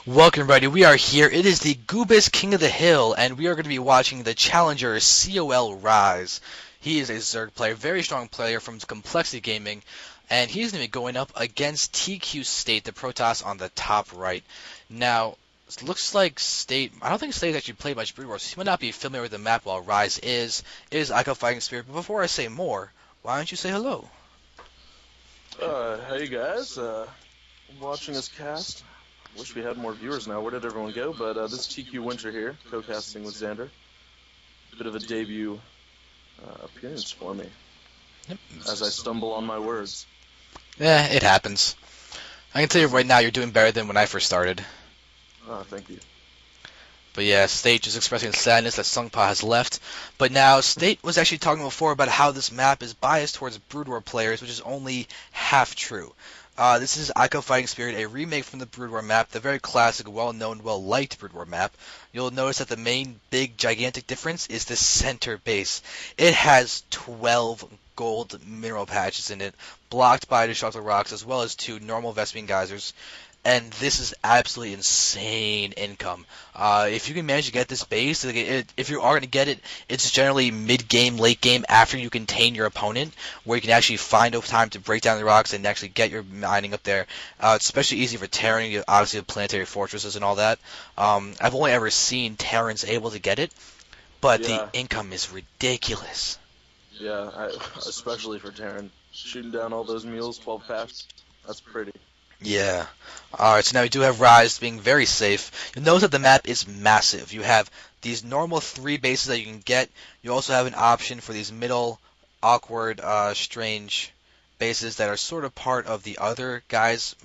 Welcome everybody, we are here. It is the GoObus King of the Hill, and we are going to be watching the challenger coLRyze. He is a Zerg player, very strong player from Complexity Gaming, and he's going to be going up against tQState, the Protoss on the top right. Now, it looks like State, I don't think State actually played much Brood Wars, so he might not be familiar with the map while Ryze is. It is iCCup Fighting Spirit, but before I say more, why don't you say hello? Hey guys, watching us cast. Wish we had more viewers now. Where did everyone go? But this is TQ Winter here, co-casting with Xander. Bit of a debut appearance for me, as I stumble on my words. Yeah, it happens. I can tell you right now, you're doing better than when I first started. Thank you. But yeah, State just expressing sadness that Sungpa has left. But now, State was actually talking before about how this map is biased towards Brood War players, which is only half true. This is iCCup Fighting Spirit, a remake from the Brood War map, the very classic, well-known, well-liked Brood War map. You'll notice that the main, big, gigantic difference is the center base. It has 12 gold mineral patches in it, blocked by destructible rocks, as well as 2 normal Vespene geysers. And this is absolutely insane income. If you can manage to get this base, if you are going to get it, it's generally mid-game, late-game, after you contain your opponent, where you can actually find a time to break down the rocks and actually get your mining up there. It's especially easy for Terran, obviously with planetary fortresses and all that. I've only ever seen Terrans able to get it, but the income is ridiculous. Yeah, especially for Terran. Shooting down all those mules, 12 packs, that's pretty. Yeah. Alright, so now we do have Ryze being very safe. You'll notice that the map is massive. You have these normal 3 bases that you can get. You also have an option for these middle, awkward, strange bases that are sort of part of the other guys,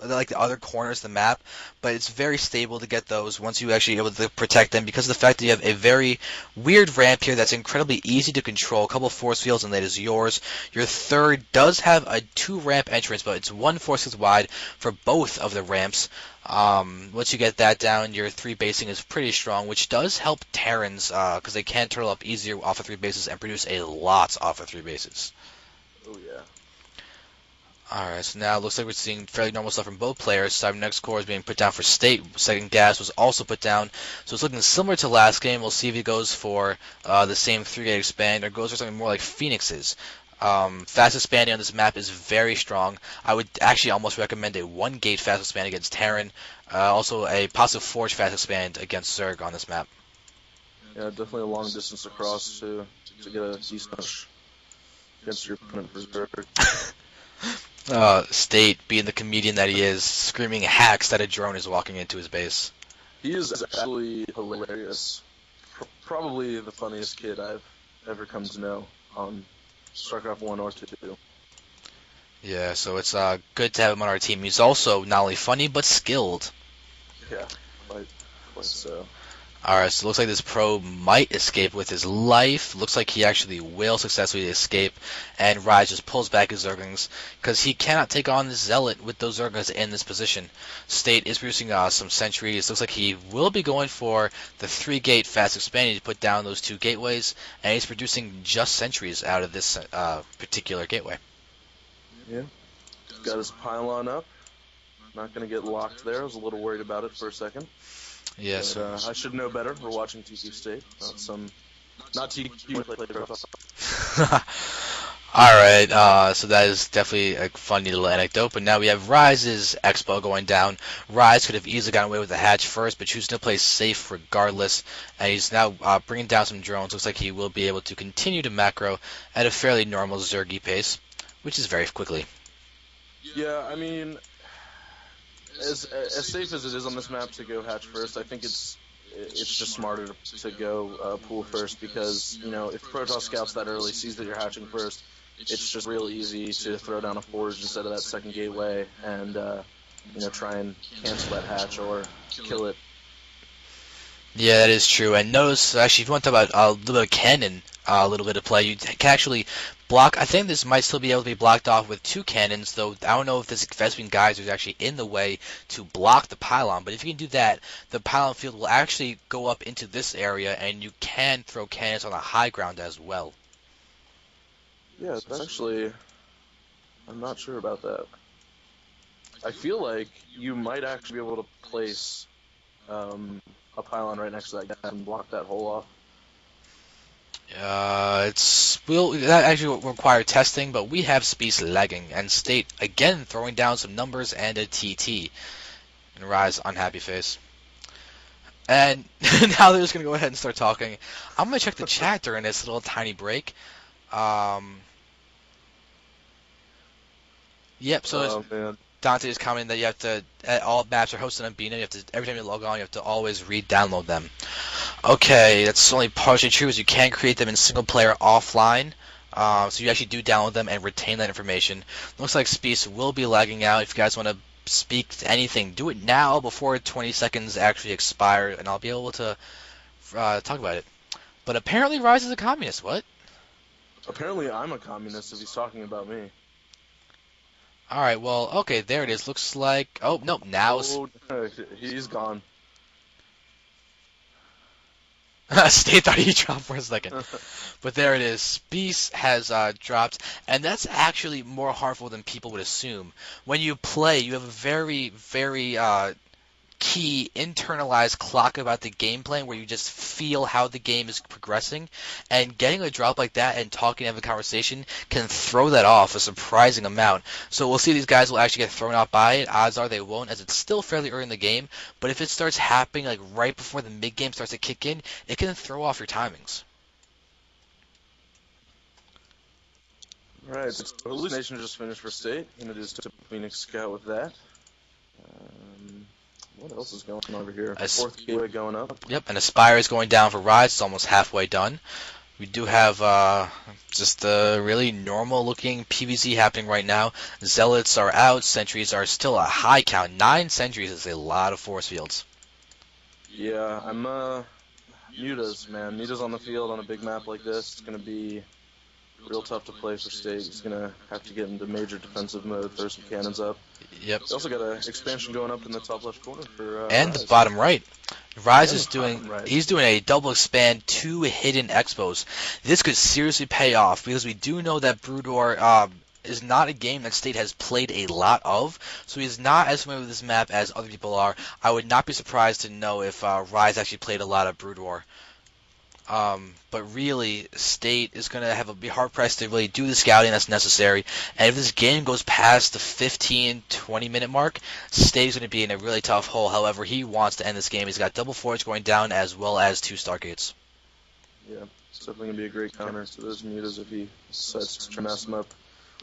like the other corners of the map, but it's very stable to get those once you actually able to protect them because of the fact that you have a very weird ramp here that's incredibly easy to control. A couple force fields and that is yours. Your third does have a 2 ramp entrance, but it's 1 force field wide for both of the ramps. Once you get that down, your 3 basing is pretty strong, which does help Terrans because they can turtle up easier off of 3 bases and produce a lot off of 3 bases. Oh yeah. Alright, so now it looks like we're seeing fairly normal stuff from both players. Cybernex core is being put down for State. Second gas was also put down. So it's looking similar to last game. We'll see if he goes for the same 3-gate expand or goes for something more like Phoenix's. Fast expanding on this map is very strong. I would actually almost recommend a 1-gate fast expand against Terran. Also a positive forge fast expand against Zerg on this map. Yeah, definitely a long distance across to get a decent push against your opponent for Zerg. State, being the comedian that he is, screaming hacks that a drone is walking into his base. He is absolutely hilarious. Probably the funniest kid I've ever come to know on StarCraft 1 or 2. Yeah, so it's good to have him on our team. He's also not only funny, but skilled. Yeah, quite so. Alright, so it looks like this pro might escape with his life. Looks like he actually will successfully escape. And Ryze just pulls back his Zerglings because he cannot take on the Zealot with those Zerglings in this position. State is producing some sentries. Looks like he will be going for the 3-gate fast expanding to put down those 2 gateways. And he's producing just sentries out of this particular gateway. Yeah. Got his pylon up. Not going to get locked there. I was a little worried about it for a second. Yes. But, I should know better. We're watching tQState, not TQ. Alright, so that is definitely a funny little anecdote. But now we have Ryze's Expo going down. Ryze could have easily gotten away with the hatch first, but choosing to play safe regardless. And he's now bringing down some drones. Looks like he will be able to continue to macro at a fairly normal Zergy pace, which is very quickly. Yeah, I mean, as safe as it is on this map to go hatch first, I think it's just smarter to go pool first because, you know, if Protoss scouts that early, sees that you're hatching first, it's just real easy to throw down a forge instead of that second gateway and, you know, try and cancel that hatch or kill it. Yeah, that is true. And notice, actually, if you want to talk about a little bit of cannon, a little bit of play, you can actually block. I think this might still be able to be blocked off with 2 cannons, though I don't know if this Vespene geyser is actually in the way to block the pylon. But if you can do that, the pylon field will actually go up into this area, and you can throw cannons on the high ground as well. Yeah, it's actually, I'm not sure about that. I feel like you might actually be able to place a pylon right next to that guy and block that hole off. That actually will require testing, but we have Speece lagging, and State again throwing down some numbers and a TT. And Ryze unhappy face. And now they're just gonna go ahead and start talking. I'm gonna check the chat during this little tiny break. Yep. So Man. Dante is commenting that you have to, all maps are hosted on Bina. You have to, every time you log on, you have to always re-download them. Okay, that's only partially true, as you can create them in single player offline. So you actually do download them and retain that information. Looks like Speece will be lagging out. If you guys want to speak to anything, do it now before 20 seconds actually expire, and I'll be able to talk about it. But apparently Ryze is a communist. What? Apparently I'm a communist if he's talking about me. Alright, well, okay, there it is. Looks like... Oh, nope, now... He's gone. State thought he dropped for a second. But there it is. Speece has dropped, and that's actually more harmful than people would assume. When you play, you have a very, very key internalized clock about the gameplay where you just feel how the game is progressing, and getting a drop like that and talking and having a conversation can throw that off a surprising amount. So we'll see if these guys will actually get thrown out by it. Odds are they won't, as it's still fairly early in the game, but if it starts happening like right before the mid game starts to kick in, it can throw off your timings. Right, so hallucination just finished for State. Gonna do some Phoenix Scout with that. What else is going on over here? Fourth gateway going up. Yep, and Aspire is going down for Ryze. It's almost halfway done. We do have just a really normal-looking PvZ happening right now. Zealots are out. Sentries are still a high count. 9 sentries is a lot of force fields. Yeah, I'm Mutas, man. Mutas on the field on a big map like this. It's gonna be real tough to play for State. He's gonna have to get into major defensive mode, throw some cannons up. Yep. He's also got an expansion going up in the top left corner for and Ryze. the bottom right. Ryze is Right. he's doing a double expand, 2 hidden expos. This could seriously pay off because we do know that Brood War is not a game that State has played a lot of, so he's not as familiar with this map as other people are. I would not be surprised to know if Ryze actually played a lot of Brood War. But really, State is going to be hard-pressed to really do the scouting that's necessary. And if this game goes past the 15-20 minute mark, State is going to be in a really tough hole. However, he wants to end this game. He's got double forge going down as well as 2 Stargates. Yeah, it's definitely going to be a great counter to those Mutas if he decides to try to mess them up.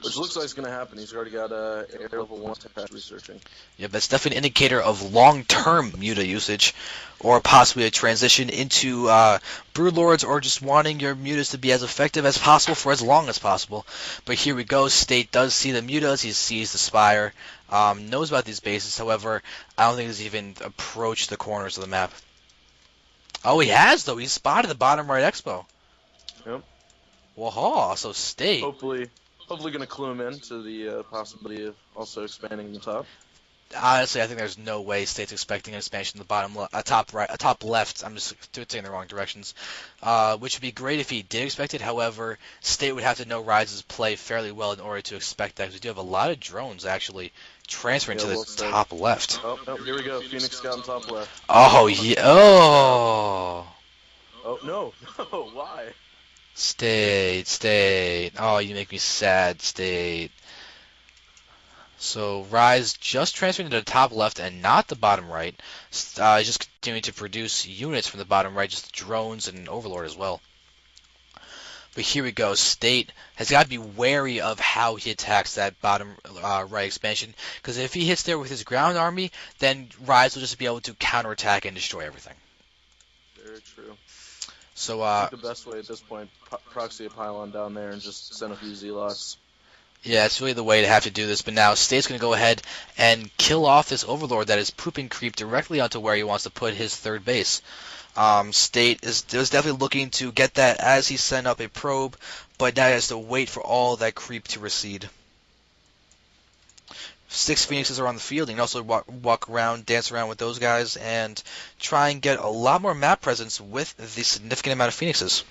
Which looks like it's going to happen. He's already got air level 1 attached researching. Yep, that's definitely an indicator of long-term Muta usage, or possibly a transition into Broodlords, or just wanting your Mutas to be as effective as possible for as long as possible. But here we go. State does see the Mutas. He sees the Spire. Knows about these bases. However, I don't think he's even approached the corners of the map. Oh, he has, though. He spotted the bottom right expo. Yep. Whoa, so State. Hopefully going to clue him in to the possibility of also expanding the top. Honestly, I think there's no way State's expecting an expansion in the bottom top right, top left. I'm just saying the wrong directions, which would be great if he did expect it. However, State would have to know Ryze's play fairly well in order to expect that, because we do have a lot of drones actually transferring to the top left. Oh, here we go. Phoenix Scout on top left. Oh, yeah. Oh. Oh, no. No, why? State. Oh, you make me sad, State. So Ryze just transferring to the top left and not the bottom right. He's just continuing to produce units from the bottom right, just drones and Overlord as well. But here we go. State has got to be wary of how he attacks that bottom right expansion, because if he hits there with his ground army, then Ryze will just be able to counterattack and destroy everything. Very true. So I think the best way at this point, proxy a pylon down there and just send a few Zealots. Yeah, it's really the way to have to do this. But now State's going to go ahead and kill off this Overlord that is pooping creep directly onto where he wants to put his third base. State is definitely looking to get that as he sent up a probe, but now he has to wait for all that creep to recede. 6 Phoenixes are on the field. You can also walk around, dance around with those guys, and try and get a lot more map presence with the significant amount of Phoenixes.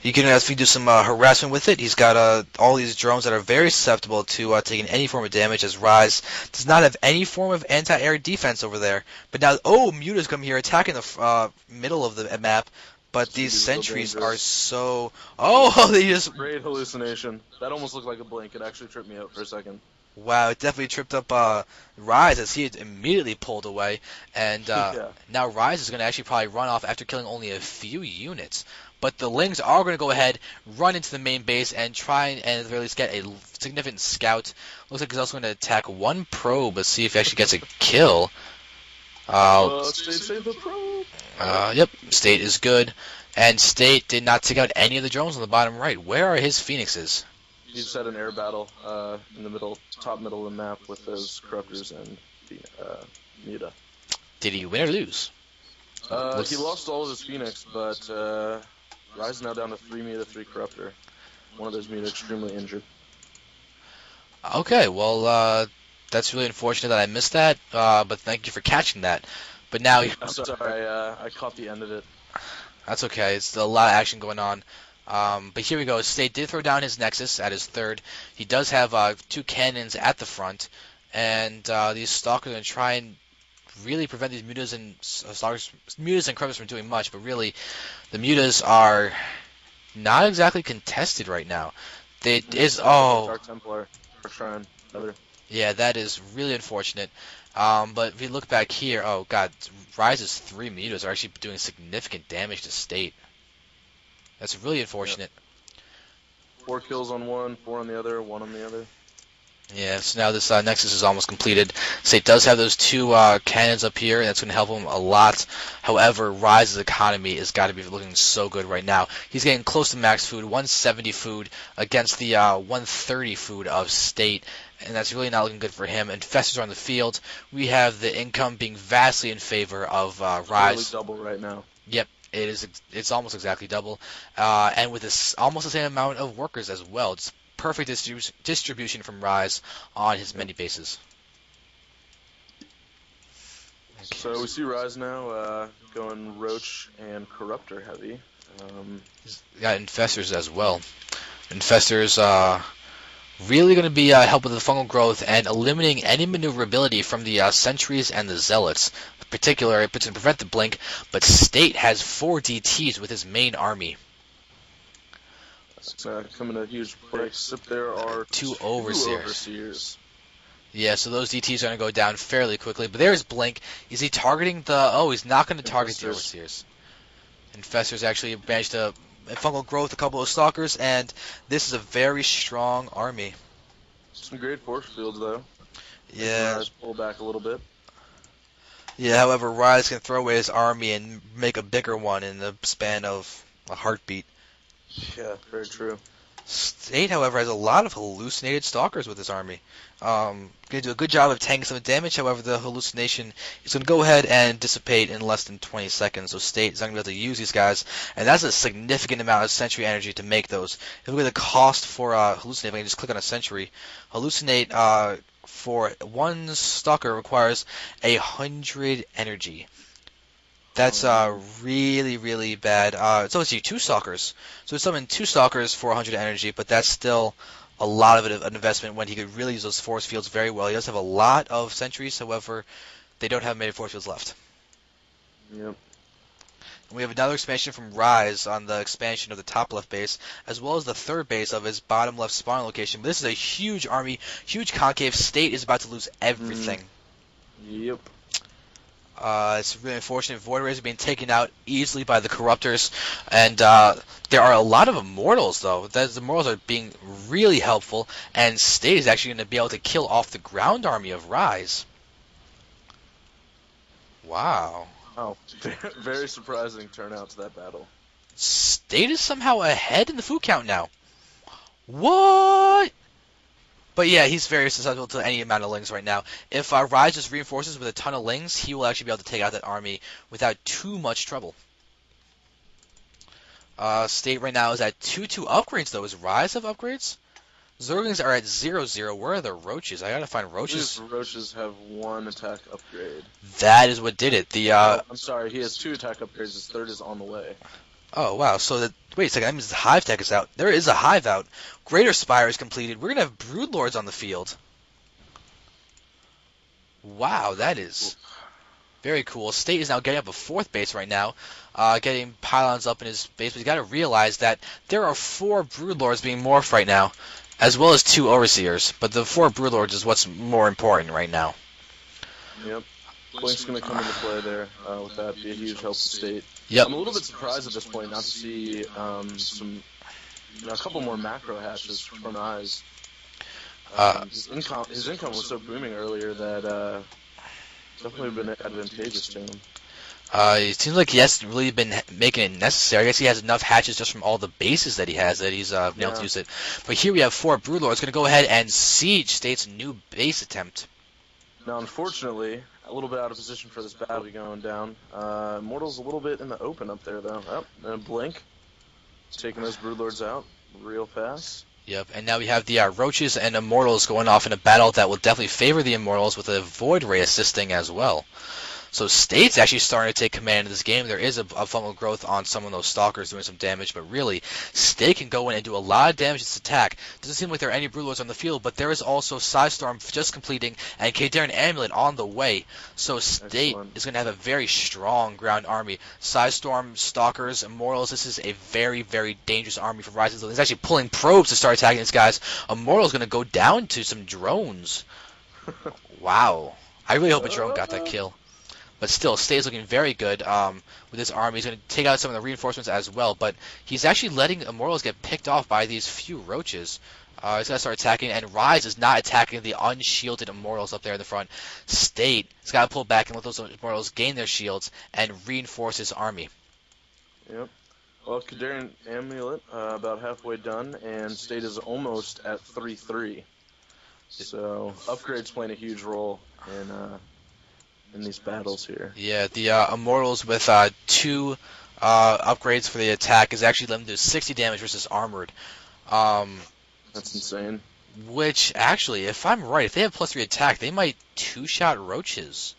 He can actually do some harassment with it. He's got all these drones that are very susceptible to taking any form of damage, as Ryze does not have any form of anti-air defense over there. But now, oh, Muta's come here attacking the middle of the map. But these sentries are so... Oh, they just... Great hallucination. That almost looked like a blink. It actually tripped me out for a second. Wow, it definitely tripped up Ryze as he had immediately pulled away. And Yeah. now Ryze is going to actually probably run off after killing only a few units. But the Lings are going to go ahead, run into the main base, and try and at the very least get a significant scout. Looks like he's also going to attack one probe, but see if he actually gets a kill. Save the probe. Yep, State is good. And State did not take out any of the drones on the bottom right. Where are his Phoenixes? He just had an air battle in the middle, top middle of the map with those Corruptors and the Muta. Did he win or lose? He lost all of his Phoenix, but Ryze is now down to 3 Muta, 3 Corruptor. One of those Muta extremely injured. Okay, well, that's really unfortunate that I missed that, but thank you for catching that. But now... I'm sorry, I caught the end of it. That's okay, it's a lot of action going on. But here we go, State did throw down his Nexus at his third. He does have 2 cannons at the front, and these Stalkers are going to try and really prevent these Mutas and Mutas and Corruptors from doing much, but really, the Mutas are not exactly contested right now. Dark Templar, Dark Shrine, another. Yeah, that is really unfortunate. But if you look back here, oh god, Ryze's 3 Mutas are actually doing significant damage to State. That's really unfortunate. Yep. 4 kills on one, 4 on the other, 1 on the other. Yeah, so now this Nexus is almost completed. State does have those 2 cannons up here, and that's going to help him a lot. However, Ryze's economy has got to be looking so good right now. He's getting close to max food, 170 food against the 130 food of State, and that's really not looking good for him. Infestors are on the field. We have the income being vastly in favor of Ryze. It's double right now. Yep. It's almost exactly double, and with this almost the same amount of workers as well. It's perfect distribution from Ryze on his many bases. Okay. So we see Ryze now going Roach and Corruptor heavy. He's got Infestors as well. Infestors really going to be helping with the fungal growth and eliminating any maneuverability from the sentries and the zealots. In particular, it's going to prevent the blink, but State has 4 DTs with his main army. Coming a huge place. Up there are 2 overseers. Yeah, so those DTs are going to go down fairly quickly. But there's Blink. Is he targeting the... Oh, he's not going to target the overseers. Infestors actually managed to fungal growth a couple of Stalkers, and this is a very strong army. Some great force fields, though. Yeah. Ryze pull back a little bit. Yeah, however, Ryze can throw away his army and make a bigger one in the span of a heartbeat. Yeah, very true. State, however, has a lot of hallucinated Stalkers with his army. Going to do a good job of tanking some damage, however, the hallucination is going to go ahead and dissipate in less than 20 seconds, so State is not going to be able to use these guys, and that's a significant amount of sentry energy to make those. If we look at the cost for hallucinate, if I can just click on a sentry, hallucinate for 1 Stalker requires 100 energy. That's really, really bad. It's obviously 2 Stalkers. So it's summon 2 Stalkers for 100 energy, but that's still a lot of an investment when he could really use those force fields very well. He does have a lot of sentries, however, they don't have many force fields left. Yep. And we have another expansion from Ryze on the expansion of the top left base, as well as the third base of his bottom left spawn location. But this is a huge army, huge concave. State is about to lose everything. Yep. It's really unfortunate. Void Rays are being taken out easily by the Corruptors, and there are a lot of Immortals, though. The Immortals are being really helpful, and State is actually going to be able to kill off the ground army of Ryze. Wow. Oh, very surprising turnout to that battle. State is somehow ahead in the food count now. What? But yeah, he's very susceptible to any amount of Lings right now. If Ryze just reinforces with a ton of Lings, he will actually be able to take out that army without too much trouble. State right now is at 2-2 upgrades, though. Is Ryze have upgrades? Zerglings are at 0-0. Where are the Roaches? I gotta find Roaches. These Roaches have 1 attack upgrade. That is what did it. I'm sorry, he has 2 attack upgrades. His third is on the way. Oh, wow. So, wait a second. That means the Hive tech is out. There is a Hive out. Greater Spire is completed. We're going to have Broodlords on the field. Wow, that is very cool. State is now getting up a fourth base right now, getting pylons up in his base. But you got to realize that there are 4 Broodlords being morphed right now, as well as 2 Overseers. But the 4 Broodlords is what's more important right now. Yep. Blink's going to come into play there with that. Be a huge help to State. Yep. I'm a little bit surprised at this point not to see a couple more macro hatches from Eyes. His income was so booming earlier that definitely been advantageous to him. It seems like he hasn't really been making it necessary. I guess he has enough hatches just from all the bases that he has that he's been able to use it. But here we have 4 Broodlords going to go ahead and siege State's new base attempt. Now, unfortunately, a little bit out of position for this battle going down. Immortal's a little bit in the open up there, though. Oh, and Blink taking those Broodlords out real fast. Yep, and now we have the Roaches and Immortals going off in a battle that will definitely favor the Immortals with a Void Ray assisting as well. So State's actually starting to take command of this game. There is a funnel growth on some of those Stalkers doing some damage, but really, State can go in and do a lot of damage to this attack. Doesn't seem like there are any Broodlords on the field, but there is also Psystorm just completing and Khaydarin Amulet on the way. So State is going to have a very strong ground army. Psystorm, Stalkers, Immortals, this is a very, very dangerous army for Ryze. He's actually pulling probes to start attacking these guys. Immortal's going to go down to some drones. Wow. I really hope a drone got that kill. But still, State's looking very good with his army. He's going to take out some of the reinforcements as well. But he's actually letting Immortals get picked off by these few Roaches. He's going to start attacking, and Ryze is not attacking the unshielded Immortals up there in the front. State has got to pull back and let those Immortals gain their shields and reinforce his army. Yep. Well, Khaydarin Amulet about halfway done, and State is almost at 3-3. So upgrades playing a huge role in these battles here. Yeah, the Immortals with 2 upgrades for the attack is actually letting them do 60 damage versus armored. That's insane. Which, actually, if I'm right, if they have +3 attack, they might 2-shot Roaches.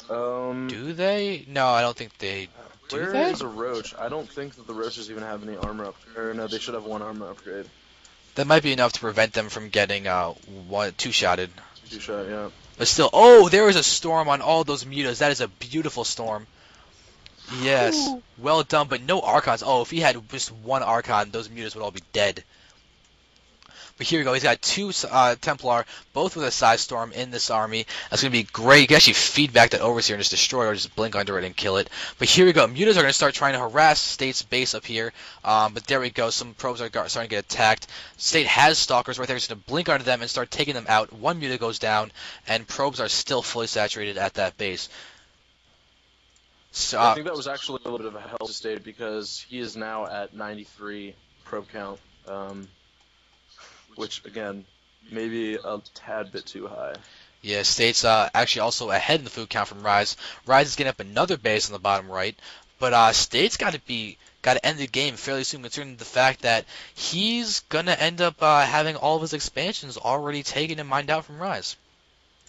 Do they? No, I don't think they do. Where is a Roach? I don't think that the Roaches even have any armor up. Or no, they should have 1 armor upgrade. That might be enough to prevent them from getting 2-shotted. 2-shot, yeah. But still, oh, there is a storm on all those mutas. That is a beautiful storm. Yes, well done, but no Archons. Oh, if he had just 1 Archon, those mutas would all be dead. But here we go. He's got 2 Templar, both with a Psystorm in this army. That's going to be great. You can actually feed back that Overseer and just destroy it or just blink under it and kill it. But here we go. Mutas are going to start trying to harass State's base up here. But there we go. Some probes are starting to get attacked. State has Stalkers right there. He's going to blink under them and start taking them out. 1 Muta goes down, and probes are still fully saturated at that base. So, I think that was actually a little bit of a help to State because he is now at 93 probe count. Which, again, maybe a tad bit too high. Yeah, State's actually also ahead in the food count from Ryze. Ryze is getting up another base on the bottom right, but State's got to end the game fairly soon, considering the fact that he's gonna end up having all of his expansions already taken and mined out from Ryze.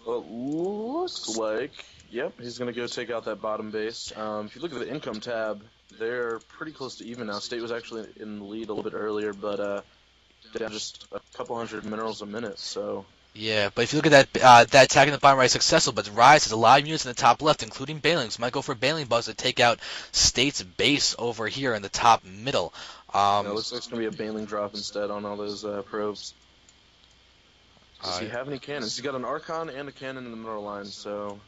Well, it looks like, yep, he's gonna go take out that bottom base. If you look at the income tab, they're pretty close to even now. State was actually in the lead a little bit earlier, but down just a couple hundred minerals a minute, so... Yeah, but if you look at that attack in the bottom right is successful, but Ryze has a lot of units in the top left, including Banelings. Might go for Baneling Bugs to take out State's base over here in the top middle. It looks like it's going to be a Baneling drop instead on all those probes. Does he have any cannons? He's got an Archon and a cannon in the middle line, so...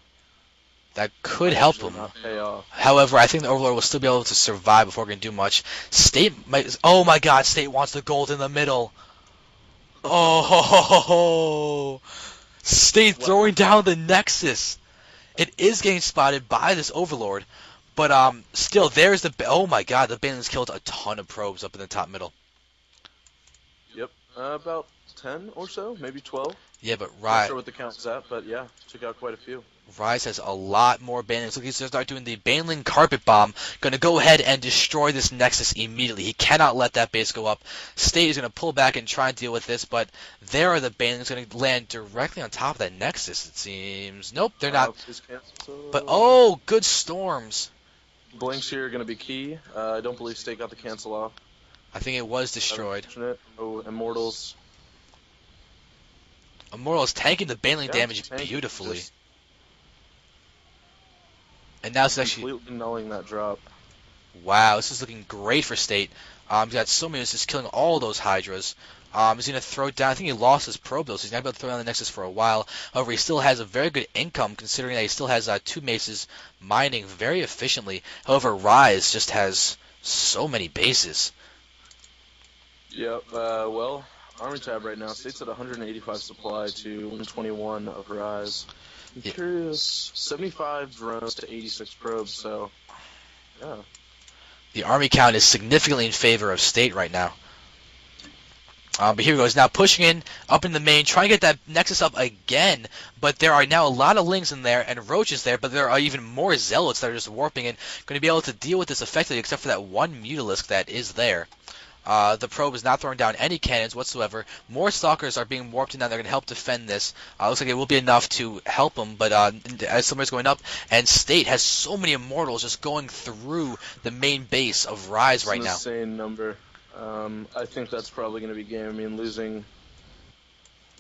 That could help him. Pay off. However, I think the Overlord will still be able to survive before he can do much. State might... Oh my god, State wants the gold in the middle. Oh, State throwing down the Nexus. It is getting spotted by this Overlord, but still, there's the... Oh my god, the Banelings killed a ton of probes up in the top middle. Yep, about 10 or so, maybe 12. Yeah, but Not sure what the count's at, but yeah, took out quite a few. Ryze has a lot more Banelings. Look, he's going to start doing the Baneling Carpet Bomb. Going to go ahead and destroy this Nexus immediately. He cannot let that base go up. State is going to pull back and try and deal with this, but there are the Banelings going to land directly on top of that Nexus, it seems. Nope, they're not. But, oh, good storms. Blinks here are going to be key. I don't believe State got the cancel off. I think it was destroyed. Oh, Immortals. Immortal is tanking the baneling damage beautifully. And now it's actually completely nulling that drop. Wow, this is looking great for State. He's got so many just killing all those Hydras. He's going to throw down, I think he lost his probe though, so he's not going to throw down the Nexus for a while. However, he still has a very good income considering that he still has 2 maces mining very efficiently. However, Ryze just has so many bases. Yep, well, Army tab right now, State's at 185 supply to 121 of Ryze. I'm curious, 75 drones to 86 probes, so, yeah. The army count is significantly in favor of State right now. But here he goes, now pushing in, up in the main, trying to get that Nexus up again, but there are now a lot of Lings in there, and Roaches there, but there are even more Zealots that are just warping in, going to be able to deal with this effectively, except for that one Mutalisk that is there. The probe is not throwing down any cannons whatsoever. More Stalkers are being warped in now. They're going to help defend this. Looks like it will be enough to help them, but as somebody's going up, and State has so many Immortals just going through the main base of Ryze right now. It's an insane number. I think that's probably going to be game. I mean, losing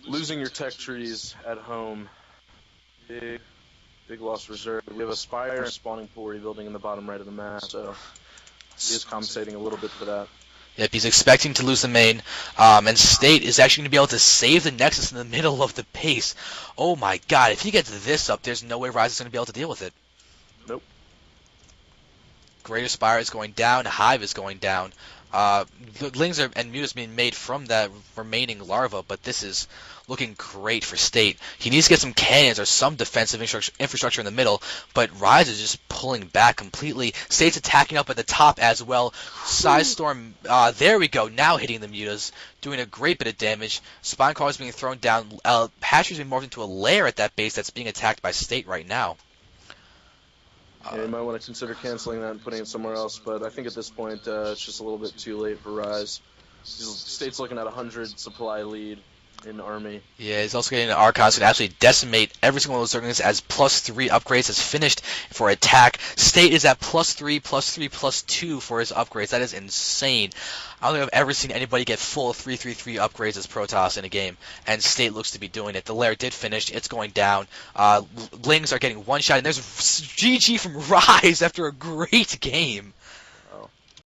your tech trees at home, big loss reserve. We have a Spire and spawning pool rebuilding in the bottom right of the map, so he is compensating a little bit for that. Yep, he's expecting to lose the main, and State is actually going to be able to save the Nexus in the middle of the base. Oh my god, if he gets this up, there's no way Ryze is going to be able to deal with it. Nope. Greater Spire is going down, Hive is going down. Lings and Mutas being made from that remaining larva, but this is looking great for State. He needs to get some cannons or some defensive infrastructure in the middle, but Ryze is just pulling back completely. State's attacking up at the top as well. Storm, there we go, now hitting the Mutas, doing a great bit of damage. Spine is being thrown down. Hatchery's being morphed into a lair at that base that's being attacked by State right now. Yeah, you might want to consider canceling that and putting it somewhere else, but I think at this point it's just a little bit too late for Ryze. State's looking at 100 supply lead in Army. Yeah, he's also getting an Archon, so can absolutely decimate every single one of those Zerglings as +3 upgrades has finished for attack. State is at +3, +3, +2 for his upgrades. That is insane. I don't think I've ever seen anybody get full 333 upgrades as Protoss in a game, and State looks to be doing it. The lair did finish. It's going down. Lings are getting one shot, and there's GG from Ryze after a great game.